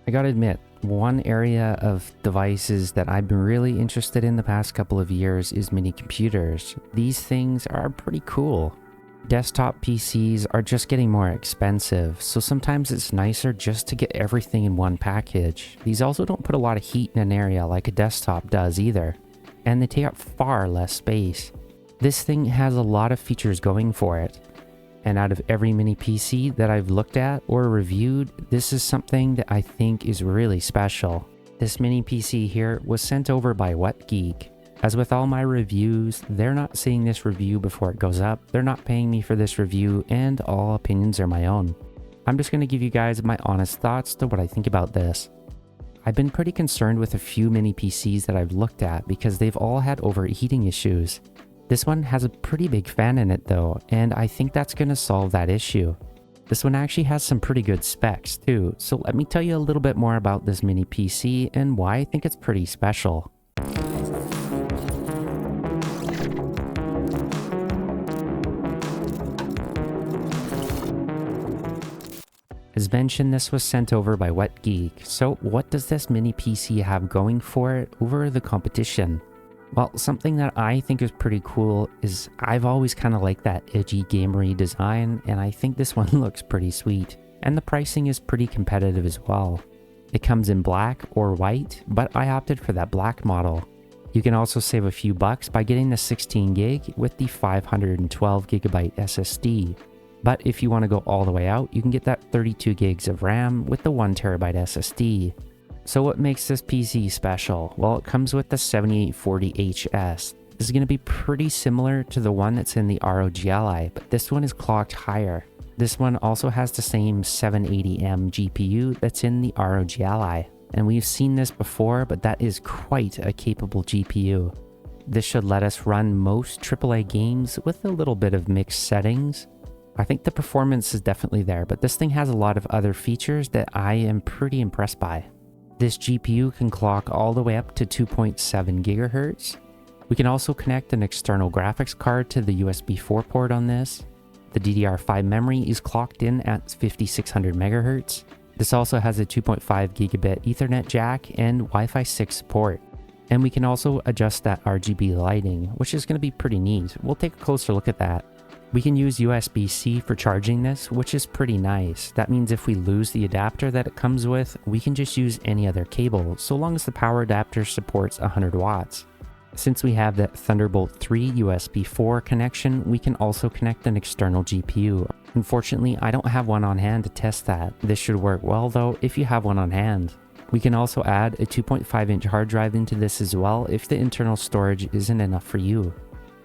I gotta admit, one area of devices that I've been really interested in the past couple of years is mini computers. These things are pretty cool. Desktop PCs are just getting more expensive, so sometimes it's nicer just to get everything in one package. These also don't put a lot of heat in an area like a desktop does either, and they take up far less space. This thing has a lot of features going for it, and out of every mini PC that I've looked at or reviewed, this is something that I think is really special. This mini PC here was sent over by WhatGeek. As with all my reviews, they're not seeing this review before it goes up, they're not paying me for this review, and all opinions are my own. I'm just going to give you guys my honest thoughts to what I think about this. I've been pretty concerned with a few mini PCs that I've looked at because they've all had overheating issues. This one has a pretty big fan in it though, and I think that's going to solve that issue. This one actually has some pretty good specs too, so let me tell you a little bit more about this mini PC and why I think it's pretty special. As mentioned, this was sent over by WhatGeek, so what does this mini PC have going for it over the competition? Well, something that I think is pretty cool is I've always kind of liked that edgy gamery design, and I think this one looks pretty sweet. And the pricing is pretty competitive as well. It comes in black or white, but I opted for that black model. You can also save a few bucks by getting the 16 gig with the 512 gigabyte SSD. But if you want to go all the way out, you can get that 32 gigs of RAM with the 1 terabyte SSD. So what makes this PC special? Well, it comes with the 7840HS. This is going to be pretty similar to the one that's in the ROG Ally, but this one is clocked higher. This one also has the same 780M GPU that's in the ROG Ally. And we've seen this before, but that is quite a capable GPU. This should let us run most AAA games with a little bit of mixed settings. I think the performance is definitely there, but this thing has a lot of other features that I am pretty impressed by. This GPU can clock all the way up to 2.7 GHz. We can also connect an external graphics card to the USB 4 port on this. The DDR5 memory is clocked in at 5600 MHz. This also has a 2.5 gigabit Ethernet jack and Wi-Fi 6 support. And we can also adjust that RGB lighting, which is going to be pretty neat. We'll take a closer look at that. We can use USB-C for charging this, which is pretty nice. That means if we lose the adapter that it comes with, we can just use any other cable, so long as the power adapter supports 100 watts. Since we have that Thunderbolt 3 USB 4 connection, we can also connect an external GPU. Unfortunately, I don't have one on hand to test that. This should work well though if you have one on hand. We can also add a 2.5-inch hard drive into this as well if the internal storage isn't enough for you.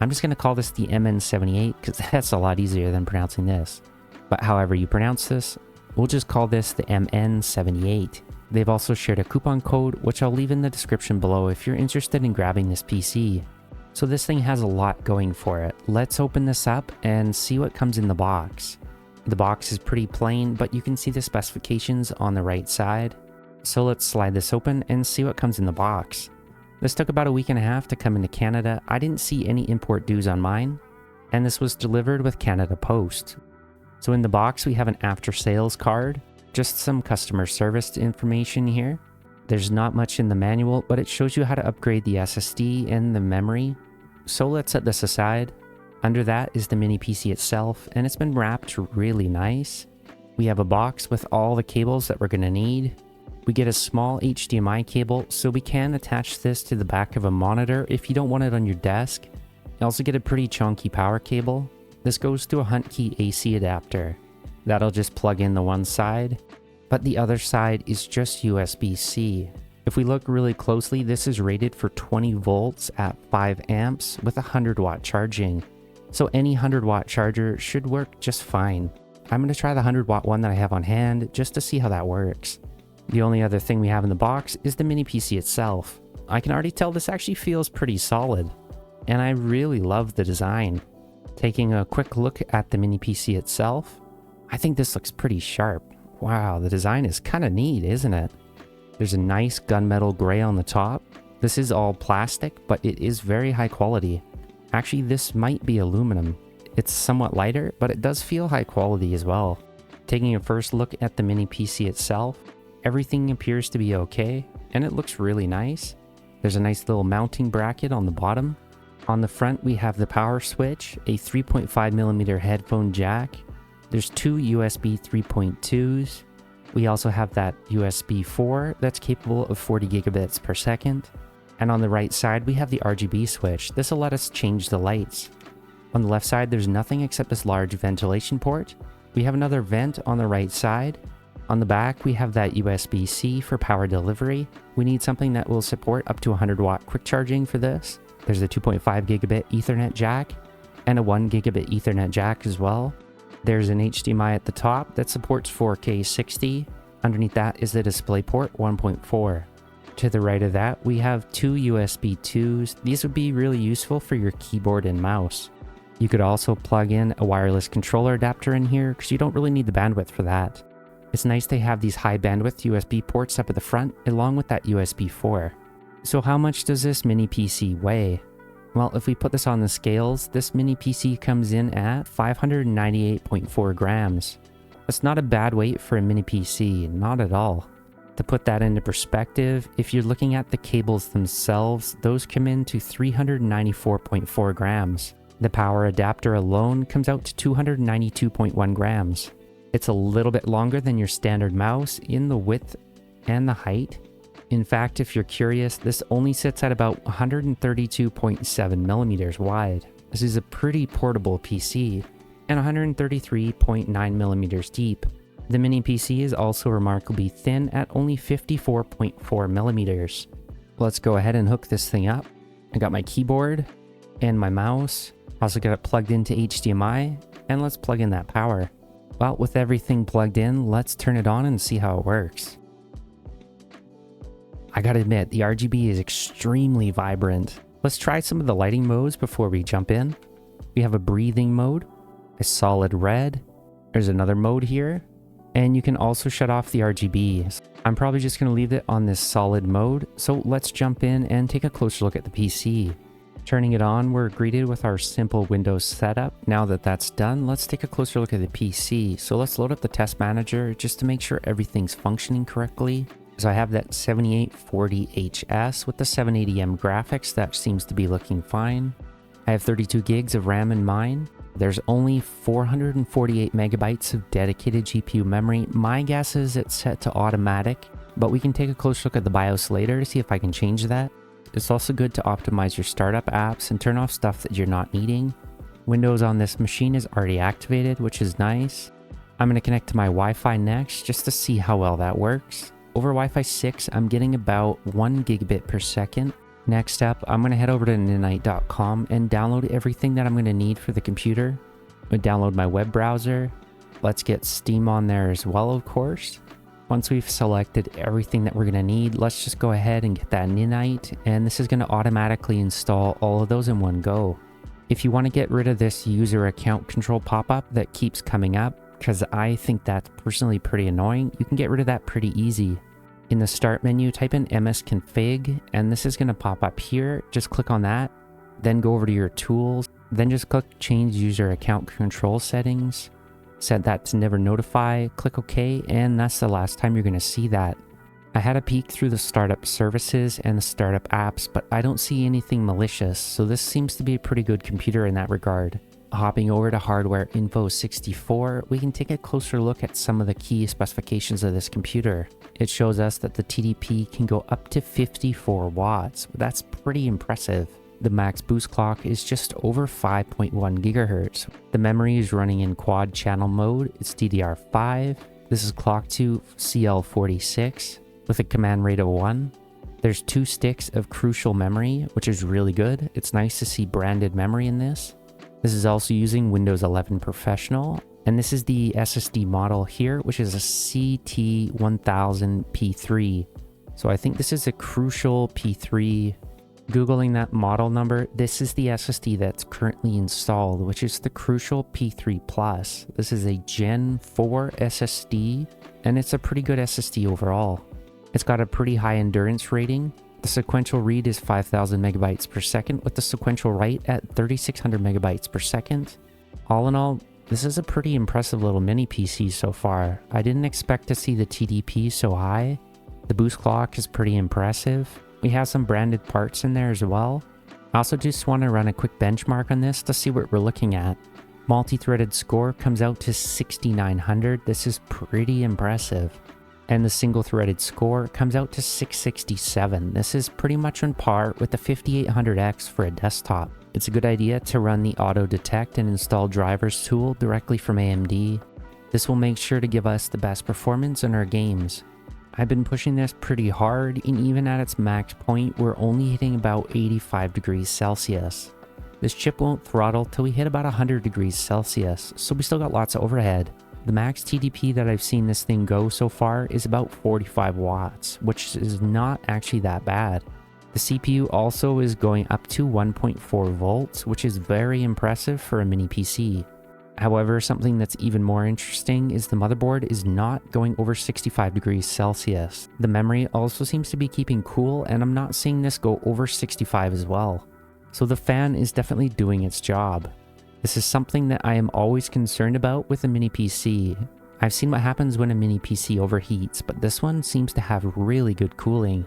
I'm just going to call this the MN78 because that's a lot easier than pronouncing this. But however you pronounce this, we'll just call this the MN78. They've also shared a coupon code, which I'll leave in the description below if you're interested in grabbing this PC. So this thing has a lot going for it. Let's open this up and see what comes in the box. The box is pretty plain, but you can see the specifications on the right side. So let's slide this open and see what comes in the box. This took about a week and a half to come into Canada. I didn't see any import dues on mine, and this was delivered with Canada Post. So in the box we have an after sales card, just some customer service information here. There's not much in the manual, but it shows you how to upgrade the SSD and the memory. So let's set this aside. Under that is the mini PC itself, and it's been wrapped really nice. We have a box with all the cables that we're going to need. We get a small HDMI cable, so we can attach this to the back of a monitor if you don't want it on your desk. You also get a pretty chunky power cable. This goes to a Huntkey AC adapter. That'll just plug in the one side, but the other side is just USB-C. If we look really closely, this is rated for 20 volts at 5 amps with 100 watt charging. So any 100 watt charger should work just fine. I'm going to try the 100 watt one that I have on hand just to see how that works. The only other thing we have in the box is the mini PC itself. I can already tell this actually feels pretty solid, and I really love the design. Taking a quick look at the mini PC itself, I think this looks pretty sharp. Wow, the design is kind of neat, isn't it? There's a nice gunmetal gray on the top. This is all plastic, but it is very high quality. Actually, this might be aluminum. It's somewhat lighter, but it does feel high quality as well. Taking a first look at the mini PC itself, everything appears to be okay, and it looks really nice. There's a nice little mounting bracket on the bottom. On the front, we have the power switch, a 3.5mm headphone jack. There's two USB 3.2s. We also have that USB 4 that's capable of 40 gigabits per second. And on the right side, we have the RGB switch. This will let us change the lights. On the left side, there's nothing except this large ventilation port. We have another vent on the right side. On the back, we have that USB-C for power delivery. We need something that will support up to 100 watt quick charging for this. There's a 2.5 gigabit Ethernet jack and a 1 gigabit Ethernet jack as well. There's an HDMI at the top that supports 4K 60. Underneath that is the DisplayPort 1.4. To the right of that, we have two USB 2s. These would be really useful for your keyboard and mouse. You could also plug in a wireless controller adapter in here because you don't really need the bandwidth for that. It's nice they have these high bandwidth USB ports up at the front along with that USB 4. So how much does this mini PC weigh? Well, if we put this on the scales, this mini PC comes in at 598.4 grams. That's not a bad weight for a mini PC, not at all. To put that into perspective, if you're looking at the cables themselves, those come in to 394.4 grams. The power adapter alone comes out to 292.1 grams. It's a little bit longer than your standard mouse in the width and the height. In fact, if you're curious, this only sits at about 132.7 millimeters wide. This is a pretty portable PC, and 133.9 millimeters deep. The mini PC is also remarkably thin at only 54.4 millimeters. Let's go ahead and hook this thing up. I got my keyboard and my mouse. Also got it plugged into HDMI, and let's plug in that power. Well, with everything plugged in, let's turn it on and see how it works. I gotta admit, the RGB is extremely vibrant. Let's try some of the lighting modes before we jump in. We have a breathing mode, a solid red. There's another mode here, and you can also shut off the RGB. I'm probably just gonna leave it on this solid mode, so let's jump in and take a closer look at the PC. Turning it on, we're greeted with our simple Windows setup. Now that that's done, let's take a closer look at the PC. So let's load up the test manager just to make sure everything's functioning correctly. So I have that 7840HS with the 780M graphics. That seems to be looking fine. I have 32 gigs of RAM in mine. There's only 448 megabytes of dedicated GPU memory. My guess is it's set to automatic, but we can take a close look at the BIOS later to see if I can change that. It's also good to optimize your startup apps and turn off stuff that you're not needing. Windows on this machine is already activated, which is nice. I'm going to connect to my Wi-Fi next just to see how well that works. Over Wi-Fi 6, I'm getting about 1 gigabit per second. Next up, I'm going to head over to nanite.com and download everything that I'm going to need for the computer. I'm going to download my web browser. Let's get Steam on there as well, of course. Once we've selected everything that we're going to need, let's just go ahead and get that Nanite, and this is going to automatically install all of those in one go. If you want to get rid of this user account control pop-up that keeps coming up, because I think that's personally pretty annoying, you can get rid of that pretty easy. In the start menu, type in msconfig, and this is going to pop up here. Just click on that, then go over to your tools, then just click change user account control settings. Set that to never notify, click OK, and that's the last time you're going to see that. I had a peek through the startup services and the startup apps, but I don't see anything malicious, so this seems to be a pretty good computer in that regard. Hopping over to Hardware Info 64, we can take a closer look at some of the key specifications of this computer. It shows us that the TDP can go up to 54 watts. That's pretty impressive. The max boost clock is just over 5.1 gigahertz. The memory is running in quad channel mode. It's DDR5. This is clocked to CL46 with a command rate of 1. There's 2 sticks of crucial memory, which is really good. It's nice to see branded memory in this. This is also using Windows 11 Professional. And this is the SSD model here, which is a CT1000P3. So I think this is a crucial P3. Googling that model number, this is the SSD that's currently installed, which is the Crucial P3 Plus. This is a Gen 4 SSD, and it's a pretty good SSD overall. It's got a pretty high endurance rating. The sequential read is 5,000 megabytes per second, with the sequential write at 3,600 megabytes per second. All in all, This is a pretty impressive little mini PC so far. I didn't expect to see the TDP so high. The boost clock is pretty impressive. We have some branded parts in there as well. I also just want to run a quick benchmark on this to see what we're looking at. Multi-threaded score comes out to 6900. This is pretty impressive. And the single-threaded score comes out to 667. This is pretty much on par with the 5800X for a desktop. It's a good idea to run the auto detect and install drivers tool directly from AMD. This will make sure to give us the best performance in our games. I've been pushing this pretty hard, and even at its max point, we're only hitting about 85 degrees Celsius. This chip won't throttle till we hit about 100 degrees Celsius, so we still got lots of overhead. The max TDP that I've seen this thing go so far is about 45 watts, which is not actually that bad. The CPU also is going up to 1.4 volts, which is very impressive for a mini PC. However, something that's even more interesting is the motherboard is not going over 65 degrees Celsius. The memory also seems to be keeping cool, and I'm not seeing this go over 65 as well. So the fan is definitely doing its job. This is something that I am always concerned about with a mini PC. I've seen what happens when a mini PC overheats, but this one seems to have really good cooling.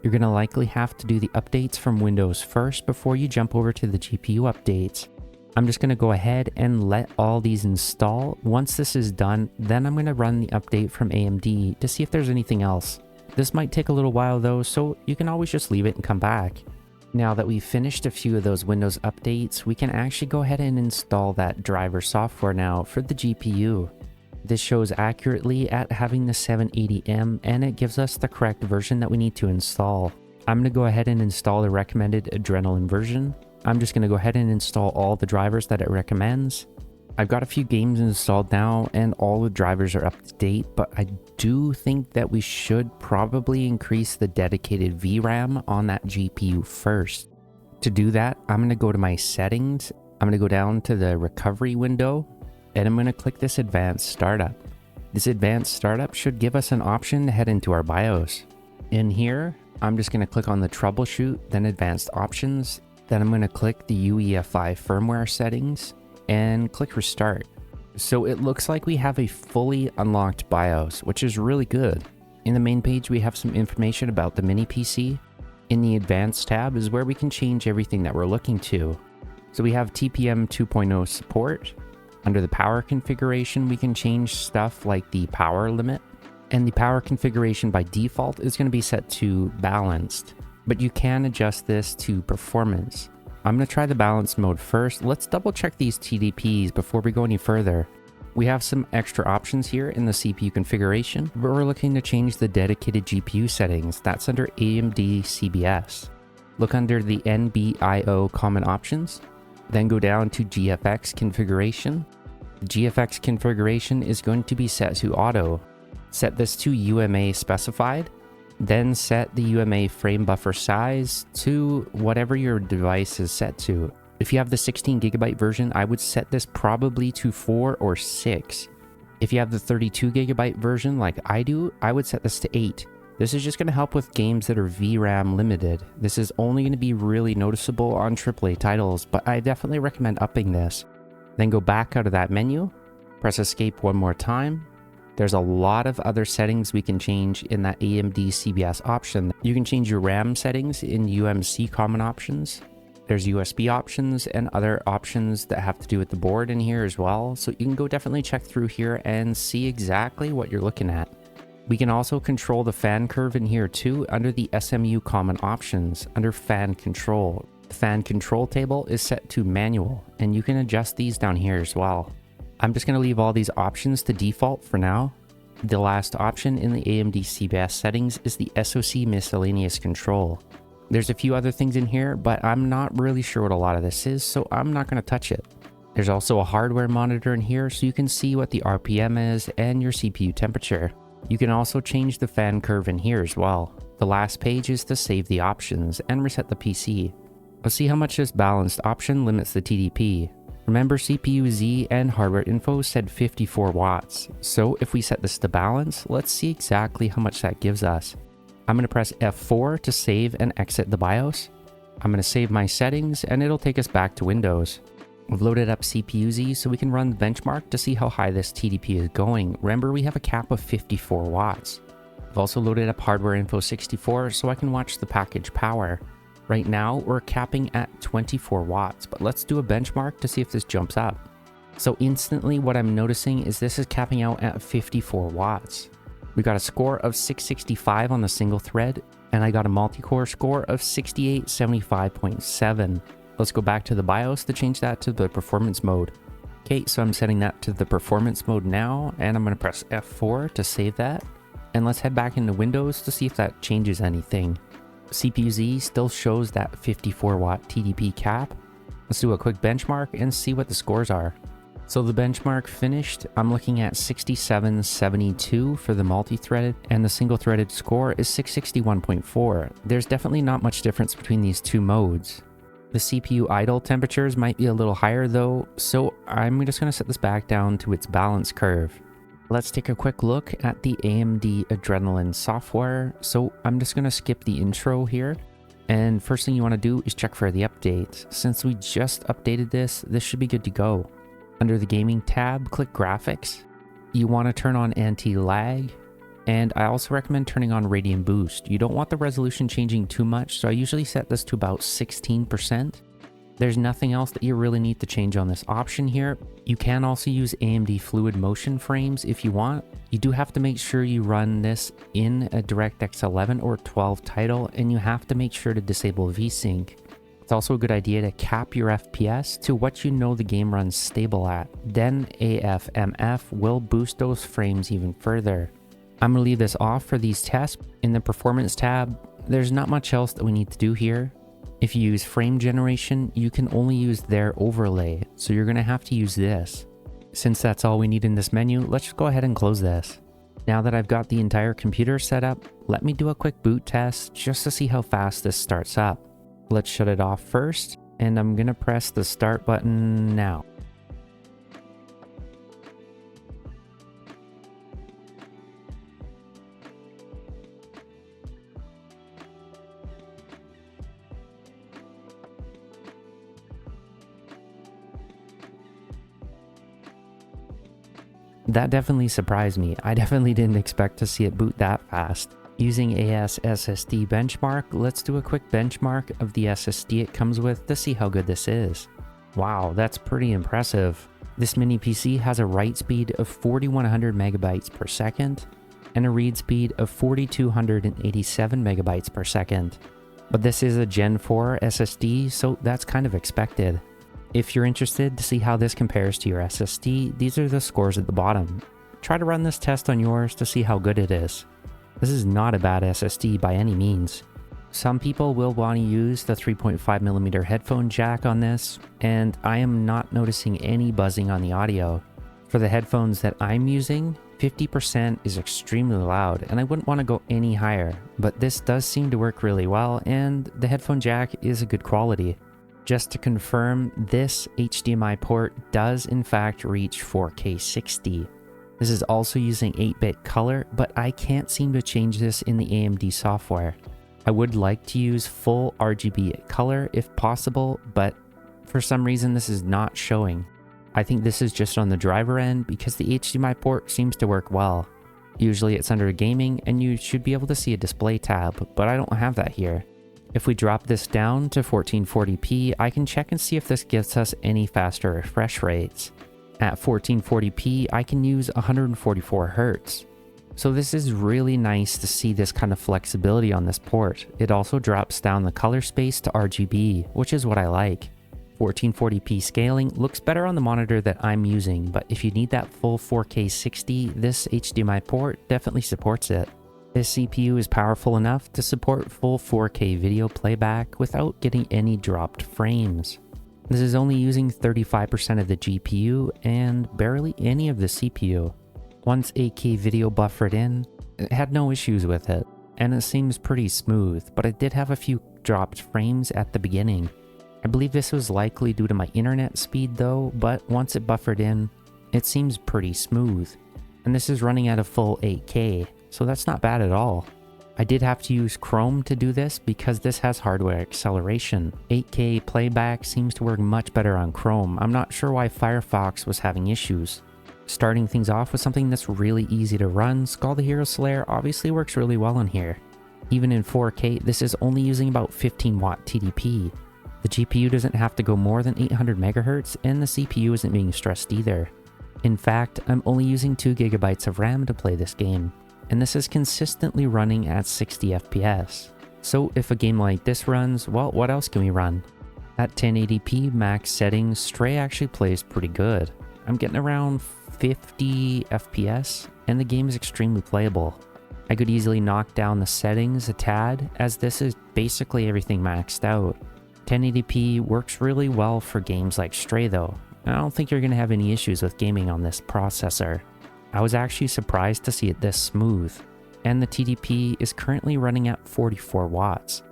You're going to likely have to do the updates from Windows first before you jump over to the GPU updates. I'm just going to go ahead and let all these install. Once this is done, then I'm going to run the update from AMD to see if there's anything else. This might take a little while though, so you can always just leave it and come back. Now that we've finished a few of those Windows updates, we can actually go ahead and install that driver software now for the GPU. This shows accurately at having the 780M, and it gives us the correct version that we need to install. I'm going to go ahead and install the recommended Adrenaline version. I'm just going to go ahead and install all the drivers that it recommends. I've got a few games installed now, and all the drivers are up to date, but I do think that we should probably increase the dedicated VRAM on that GPU first. To do that, I'm going to go to my settings. I'm going to go down to the recovery window, and I'm going to click this advanced startup. This advanced startup should give us an option to head into our BIOS. In here, I'm just going to click on the troubleshoot, then advanced options. Then I'm going to click the UEFI firmware settings and click restart. So it looks like we have a fully unlocked BIOS, which is really good. In the main page, we have some information about the mini PC. In the advanced tab is where we can change everything that we're looking to. So we have TPM 2.0 support. Under the power configuration, we can change stuff like the power limit. And the power configuration by default is going to be set to balanced. But you can adjust this to performance. I'm going to try the balance mode first. Let's double check these TDPs before we go any further. We have some extra options here in the CPU configuration, but we're looking to change the dedicated GPU settings. That's under AMD CBS. Look under the NBIO common options, then go down to GFX configuration. The GFX configuration is going to be set to auto. Set this to UMA specified. Then set the UMA frame buffer size to whatever your device is set to. If you have the 16GB version, I would set this probably to 4 or 6. If you have the 32GB version like I do, I would set this to 8. This is just going to help with games that are VRAM limited. This is only going to be really noticeable on AAA titles, but I definitely recommend upping this. Then go back out of that menu, press escape one more time. There's a lot of other settings we can change in that AMD CBS option. You can change your RAM settings in UMC common options. There's USB options and other options that have to do with the board in here as well. So you can go definitely check through here and see exactly what you're looking at. We can also control the fan curve in here too under the SMU common options under fan control. The fan control table is set to manual, and you can adjust these down here as well. I'm just going to leave all these options to default for now. The last option in the AMD CBS settings is the SoC miscellaneous control. There's a few other things in here, but I'm not really sure what a lot of this is, so I'm not going to touch it. There's also a hardware monitor in here, so you can see what the RPM is and your CPU temperature. You can also change the fan curve in here as well. The last page is to save the options and reset the PC. Let's see how much this balanced option limits the TDP. Remember, CPU Z and hardware info said 54 watts. So if we set this to balance, let's see exactly how much that gives us. I'm going to press F4 to save and exit the BIOS. I'm going to save my settings and it'll take us back to Windows. We've loaded up CPU-Z so we can run the benchmark to see how high this TDP is going. Remember, we have a cap of 54 watts. I've also loaded up hardware info 64 so I can watch the package power. Right now, we're capping at 24 watts, but let's do a benchmark to see if this jumps up. So instantly what I'm noticing is this is capping out at 54 watts. We got a score of 665 on the single thread, and I got a multi-core score of 6875.7. Let's go back to the BIOS to change that to the performance mode. Okay, so I'm setting that to the performance mode now, and I'm going to press F4 to save that. And let's head back into Windows to see if that changes anything. CPU-Z still shows that 54 watt TDP cap. Let's do a quick benchmark and see what the scores are. So the benchmark finished, I'm looking at 6772 for the multi-threaded, and the single-threaded score is 661.4. There's definitely not much difference between these two modes. The CPU idle temperatures might be a little higher though, so I'm just going to set this back down to its balance curve. Let's take a quick look at the AMD Adrenaline software. So I'm just going to skip the intro here. And first thing you want to do is check for the updates. Since we just updated this should be good to go. Under the gaming tab, click graphics. You want to turn on anti-lag. And I also recommend turning on radian boost. You don't want the resolution changing too much, so I usually set this to about 16%. There's nothing else that you really need to change on this option here. You can also use AMD fluid motion frames if you want. You do have to make sure you run this in a DirectX 11 or 12 title, and you have to make sure to disable VSync. It's also a good idea to cap your FPS to what you know the game runs stable at. Then AFMF will boost those frames even further. I'm going to leave this off for these tests. In the performance tab, there's not much else that we need to do here. If you use frame generation, you can only use their overlay, so you're going to have to use this. Since that's all we need in this menu, let's just go ahead and close this. Now that I've got the entire computer set up, let me do a quick boot test just to see how fast this starts up. Let's shut it off first, and I'm going to press the start button now. That definitely surprised me. I definitely didn't expect to see it boot that fast. Using SSD Benchmark, let's do a quick benchmark of the SSD it comes with to see how good this is. Wow, that's pretty impressive. This mini PC has a write speed of 4100 megabytes per second and a read speed of 4287 megabytes per second. But this is a Gen 4 SSD, so that's kind of expected. If you're interested to see how this compares to your SSD, these are the scores at the bottom. Try to run this test on yours to see how good it is. This is not a bad SSD by any means. Some people will want to use the 3.5mm headphone jack on this, and I am not noticing any buzzing on the audio. For the headphones that I'm using, 50% is extremely loud, and I wouldn't want to go any higher, but this does seem to work really well, and the headphone jack is a good quality. Just to confirm, this HDMI port does in fact reach 4K 60. This is also using 8-bit color, but I can't seem to change this in the AMD software. I would like to use full RGB color if possible, but for some reason this is not showing. I think this is just on the driver end because the HDMI port seems to work well. Usually it's under gaming and you should be able to see a display tab, but I don't have that here. If we drop this down to 1440p, I can check and see if this gives us any faster refresh rates. At 1440p, I can use 144 Hz. So this is really nice to see this kind of flexibility on this port. It also drops down the color space to RGB, which is what I like. 1440p scaling looks better on the monitor that I'm using, but if you need that full 4K 60, this HDMI port definitely supports it. This CPU is powerful enough to support full 4K video playback without getting any dropped frames. This is only using 35% of the GPU and barely any of the CPU. Once 8K video buffered in, it had no issues with it, and it seems pretty smooth, but it did have a few dropped frames at the beginning. I believe this was likely due to my internet speed though, but once it buffered in, it seems pretty smooth. And this is running at a full 8K. So that's not bad at all. I did have to use Chrome to do this because this has hardware acceleration. 8K playback seems to work much better on Chrome. I'm not sure why Firefox was having issues. Starting things off with something that's really easy to run, Skul the Hero Slayer obviously works really well on here. Even in 4K, this is only using about 15 watt TDP. The GPU doesn't have to go more than 800 MHz, and the CPU isn't being stressed either. In fact, I'm only using 2 GB of RAM to play this game, and this is consistently running at 60 FPS. So if a game like this runs, well, what else can we run? At 1080p max settings, Stray actually plays pretty good. I'm getting around 50 FPS, and the game is extremely playable. I could easily knock down the settings a tad, as this is basically everything maxed out. 1080p works really well for games like Stray though. I don't think you're going to have any issues with gaming on this processor. I was actually surprised to see it this smooth, and the TDP is currently running at 44 watts.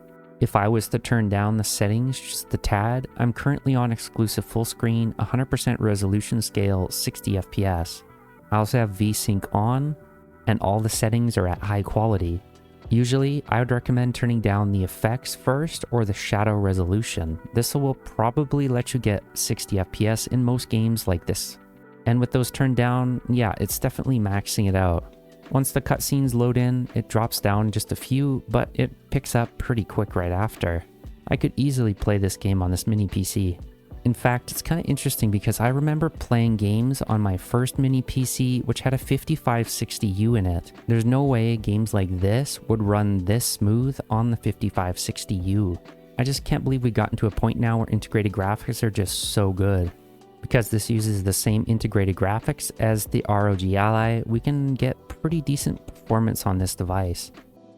If I was to turn down the settings just a tad, I'm currently on exclusive full screen, 100% resolution scale, 60 FPS. I also have VSync on, and all the settings are at high quality. Usually, I would recommend turning down the effects first or the shadow resolution. This will probably let you get 60 FPS in most games like this. And with those turned down, yeah, it's definitely maxing it out. Once the cutscenes load in, it drops down just a few, but it picks up pretty quick right after. I could easily play this game on this mini PC. In fact, it's kind of interesting because I remember playing games on my first mini PC which had a 5560U in it. There's no way games like this would run this smooth on the 5560U. I just can't believe we've gotten to a point now where integrated graphics are just so good. Because this uses the same integrated graphics as the ROG Ally, we can get pretty decent performance on this device.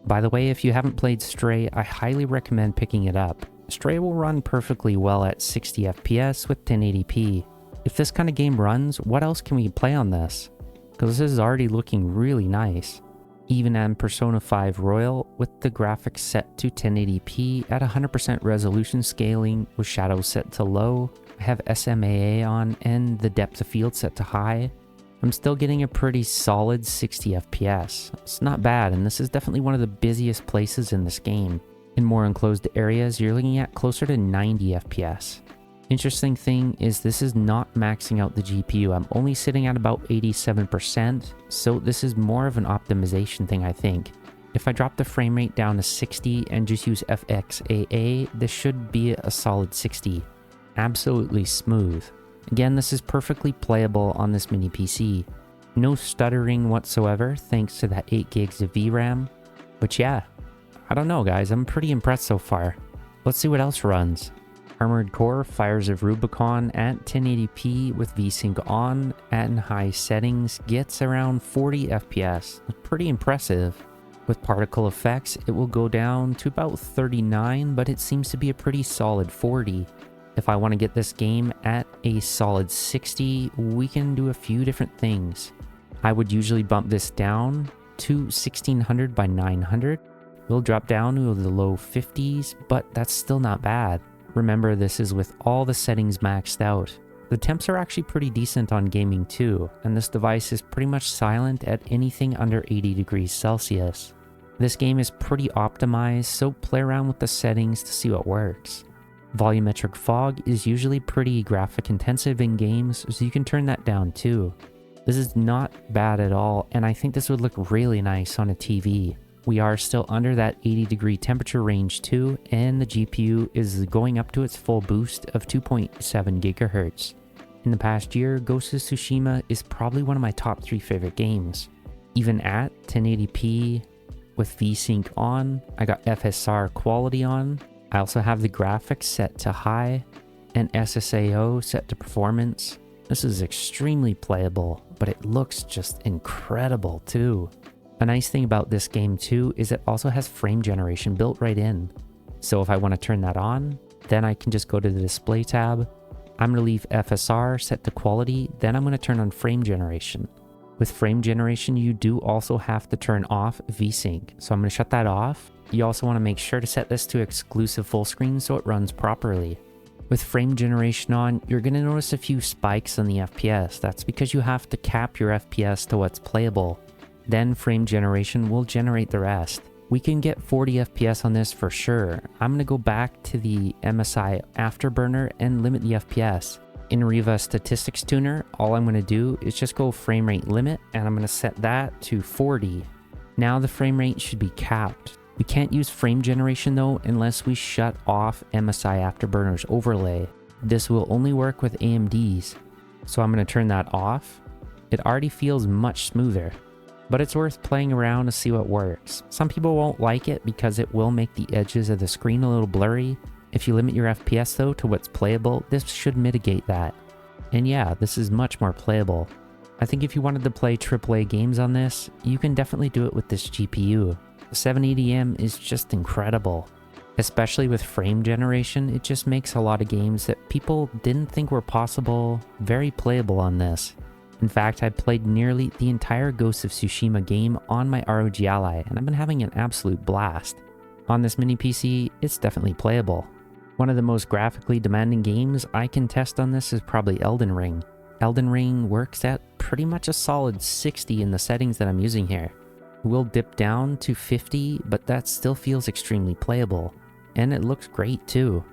By the way, if you haven't played Stray, I highly recommend picking it up. Stray will run perfectly well at 60 FPS with 1080p. If this kind of game runs, what else can we play on this? Because this is already looking really nice. Even at Persona 5 Royal, with the graphics set to 1080p at 100% resolution scaling with shadows set to low, I have SMAA on and the depth of field set to high, I'm still getting a pretty solid 60 FPS. It's not bad, and this is definitely one of the busiest places in this game. In more enclosed areas, you're looking at closer to 90 FPS. Interesting thing is this is not maxing out the GPU. I'm only sitting at about 87%, so this is more of an optimization thing, I think. If I drop the frame rate down to 60 and just use FXAA, this should be a solid 60. Absolutely smooth. Again, this is perfectly playable on this mini PC. No stuttering whatsoever thanks to that 8 gigs of VRAM. But yeah, I don't know guys, I'm pretty impressed so far. Let's see what else runs. Armored Core Fires of Rubicon at 1080p with VSync on at high settings gets around 40 FPS. Pretty impressive. With particle effects, it will go down to about 39, but it seems to be a pretty solid 40. If I want to get this game at a solid 60, we can do a few different things. I would usually bump this down to 1600 by 900. We'll drop down to the low 50s, but that's still not bad. Remember, this is with all the settings maxed out. The temps are actually pretty decent on gaming too, and this device is pretty much silent at anything under 80 degrees Celsius. This game is pretty optimized, so play around with the settings to see what works. Volumetric fog is usually pretty graphic intensive in games, so you can turn that down too. This is not bad at all, and I think this would look really nice on a TV. We are still under that 80 degree temperature range too, and the GPU is going up to its full boost of 2.7 GHz. In the past year, Ghost of Tsushima is probably one of my top 3 favorite games. Even at 1080p with VSync on, I got FSR quality on. I also have the graphics set to high and SSAO set to performance. This is extremely playable, but it looks just incredible too. A nice thing about this game too is it also has frame generation built right in. So if I want to turn that on, then I can just go to the display tab. I'm going to leave FSR set to quality, then I'm going to turn on frame generation. With frame generation, you do also have to turn off VSync. So I'm going to shut that off. You also want to make sure to set this to exclusive full screen so it runs properly. With frame generation on, you're going to notice a few spikes on the FPS. That's because you have to cap your FPS to what's playable. Then frame generation will generate the rest. We can get 40 FPS on this for sure. I'm going to go back to the MSI Afterburner and limit the FPS. In Riva Statistics Tuner, all I'm going to do is just go frame rate limit, and I'm going to set that to 40. Now the frame rate should be capped. We can't use frame generation though unless we shut off MSI Afterburner's overlay. This will only work with AMD's. So I'm going to turn that off. It already feels much smoother, but it's worth playing around to see what works. Some people won't like it because it will make the edges of the screen a little blurry. If you limit your FPS though to what's playable, this should mitigate that. And yeah, this is much more playable. I think if you wanted to play AAA games on this, you can definitely do it with this GPU. The 780M is just incredible. Especially with frame generation, it just makes a lot of games that people didn't think were possible very playable on this. In fact, I played nearly the entire Ghost of Tsushima game on my ROG Ally, and I've been having an absolute blast. On this mini PC, it's definitely playable. One of the most graphically demanding games I can test on this is probably Elden Ring. Elden Ring works at pretty much a solid 60 in the settings that I'm using here. We'll dip down to 50, but that still feels extremely playable. And it looks great too.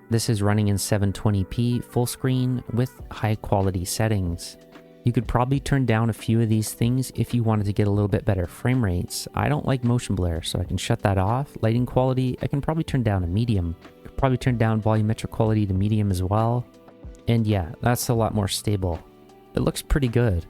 This is running in 720p full screen with high quality settings. You could probably turn down a few of these things if you wanted to get a little bit better frame rates. I don't like motion blur, so I can shut that off. Lighting quality, I can probably turn down to medium. I could probably turn down volumetric quality to medium as well. And yeah, that's a lot more stable. It looks pretty good.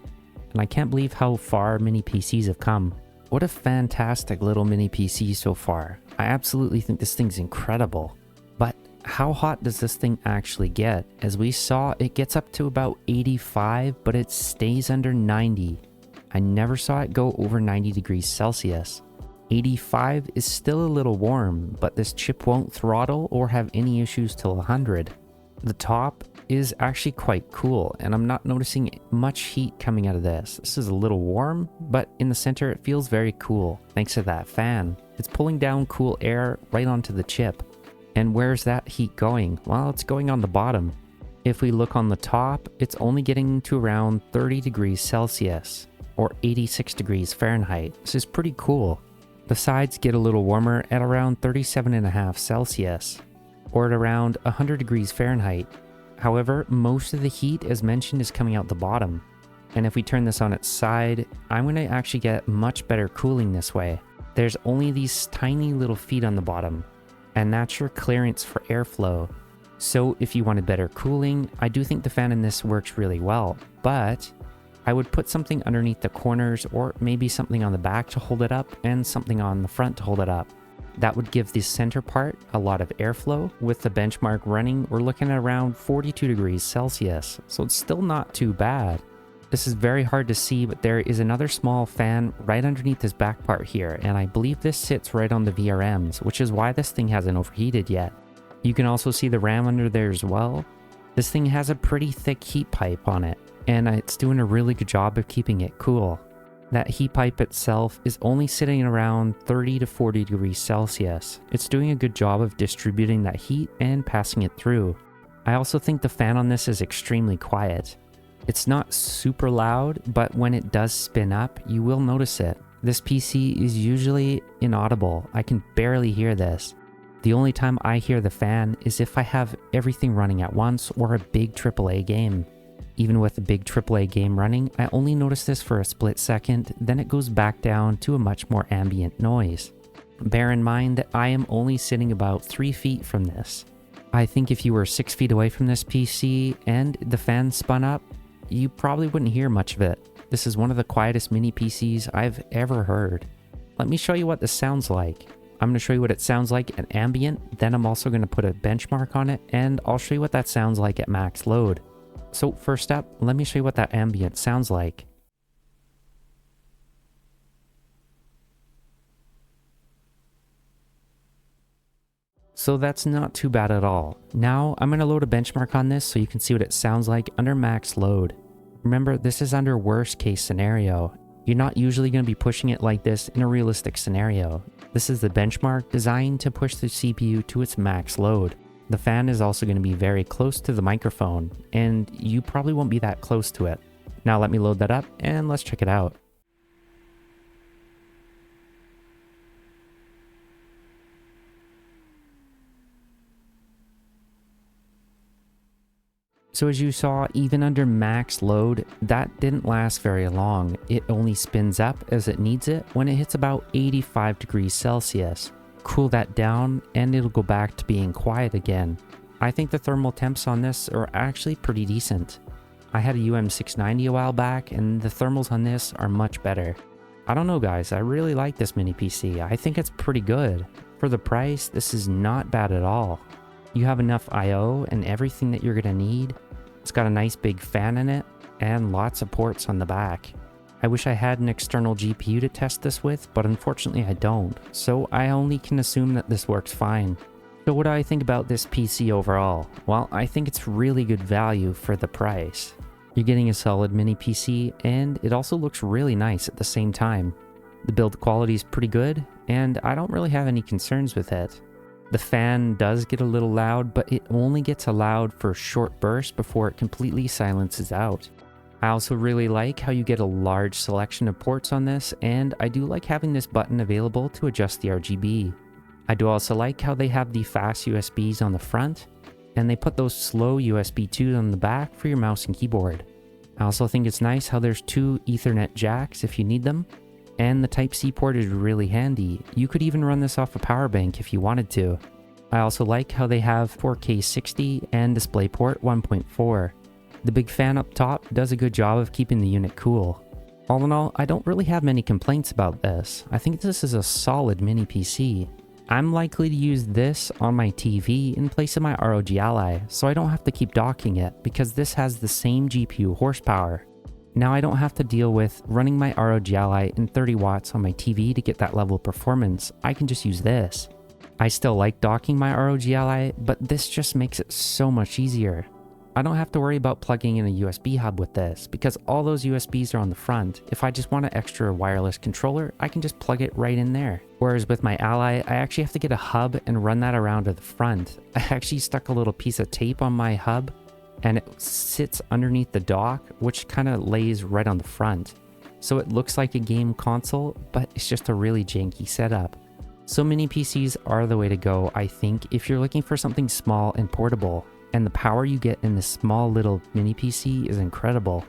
And I can't believe how far mini PCs have come. What a fantastic little mini PC so far. I absolutely think this thing's incredible. But how hot does this thing actually get? As we saw, it gets up to about 85, but it stays under 90. I never saw it go over 90 degrees Celsius. 85 is still a little warm, but this chip won't throttle or have any issues till 100. The top is actually quite cool, and I'm not noticing much heat coming out of this. This is a little warm, but in the center it feels very cool thanks to that fan. It's pulling down cool air right onto the chip. And where's that heat going? Well, it's going on the bottom. If we look on the top, it's only getting to around 30 degrees Celsius or 86 degrees Fahrenheit. This is pretty cool. The sides get a little warmer at around 37.5 Celsius or at around 100 degrees Fahrenheit. However, most of the heat, as mentioned, is coming out the bottom. And if we turn this on its side, I'm going to actually get much better cooling this way. There's only these tiny little feet on the bottom, and that's your clearance for airflow. So if you wanted better cooling, I do think the fan in this works really well, but I would put something underneath the corners or maybe something on the back to hold it up and something on the front to hold it up. That would give the center part a lot of airflow. With the benchmark running, we're looking at around 42 degrees Celsius, so it's still not too bad. This is very hard to see, but there is another small fan right underneath this back part here, and I believe this sits right on the VRMs, which is why this thing hasn't overheated yet. You can also see the RAM under there as well. This thing has a pretty thick heat pipe on it, and it's doing a really good job of keeping it cool. That heat pipe itself is only sitting around 30 to 40 degrees Celsius. It's doing a good job of distributing that heat and passing it through. I also think the fan on this is extremely quiet. It's not super loud, but when it does spin up, you will notice it. This PC is usually inaudible. I can barely hear this. The only time I hear the fan is if I have everything running at once or a big AAA game. Even with a big AAA game running, I only notice this for a split second, then it goes back down to a much more ambient noise. Bear in mind that I am only sitting about 3 feet from this. I think if you were 6 feet away from this PC and the fan spun up, you probably wouldn't hear much of it. This is one of the quietest mini PCs I've ever heard. Let me show you what this sounds like. I'm going to show you what it sounds like at ambient, then I'm also going to put a benchmark on it, and I'll show you what that sounds like at max load. So first up, let me show you what that ambient sounds like. So that's not too bad at all. Now I'm going to load a benchmark on this so you can see what it sounds like under max load. Remember, this is under worst case scenario. You're not usually going to be pushing it like this in a realistic scenario. This is the benchmark designed to push the CPU to its max load. The fan is also going to be very close to the microphone, and you probably won't be that close to it. Now let me load that up and let's check it out. So as you saw, even under max load, that didn't last very long. It only spins up as it needs it when it hits about 85 degrees Celsius. Cool that down and it'll go back to being quiet again. I think the thermal temps on this are actually pretty decent. I had a UM690 a while back and the thermals on this are much better. I don't know guys, I really like this mini PC. I think it's pretty good. For the price, this is not bad at all. You have enough I/O and everything that you're gonna need. It's got a nice big fan in it and lots of ports on the back. I wish I had an external GPU to test this with, but unfortunately I don't, so I only can assume that this works fine. So what do I think about this PC overall? Well, I think it's really good value for the price. You're getting a solid mini PC and it also looks really nice at the same time. The build quality is pretty good and I don't really have any concerns with it. The fan does get a little loud, but it only gets loud for a short burst before it completely silences out. I also really like how you get a large selection of ports on this, and I do like having this button available to adjust the RGB. I do also like how they have the fast USBs on the front, and they put those slow USB 2s on the back for your mouse and keyboard. I also think it's nice how there's 2 Ethernet jacks if you need them, and the Type-C port is really handy. You could even run this off a power bank if you wanted to. I also like how they have 4K 60 and DisplayPort 1.4. The big fan up top does a good job of keeping the unit cool. All in all, I don't really have many complaints about this. I think this is a solid mini PC. I'm likely to use this on my TV in place of my ROG Ally, so I don't have to keep docking it because this has the same GPU horsepower. Now I don't have to deal with running my ROG Ally in 30 watts on my TV to get that level of performance. I can just use this. I still like docking my ROG Ally, but this just makes it so much easier. I don't have to worry about plugging in a USB hub with this because all those USBs are on the front. If I just want an extra wireless controller, I can just plug it right in there. Whereas with my Ally, I actually have to get a hub and run that around to the front. I actually stuck a little piece of tape on my hub and it sits underneath the dock, which kind of lays right on the front. So it looks like a game console, but it's just a really janky setup. So mini PCs are the way to go, I think, if you're looking for something small and portable. And the power you get in this small little mini PC is incredible.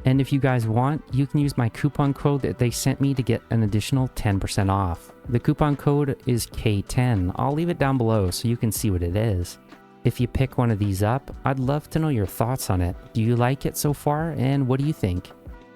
And if you guys want, you can use my coupon code that they sent me to get an additional 10% off. The coupon code is K10. I'll leave it down below so you can see what it is. If you pick one of these up, I'd love to know your thoughts on it. Do you like it so far, and what do you think?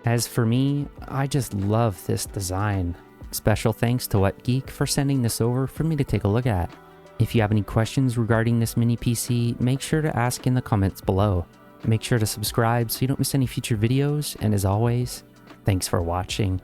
As for me, I just love this design. Special thanks to WhatGeek for sending this over for me to take a look at. If you have any questions regarding this mini PC, make sure to ask in the comments below. Make sure to subscribe so you don't miss any future videos, and as always, thanks for watching.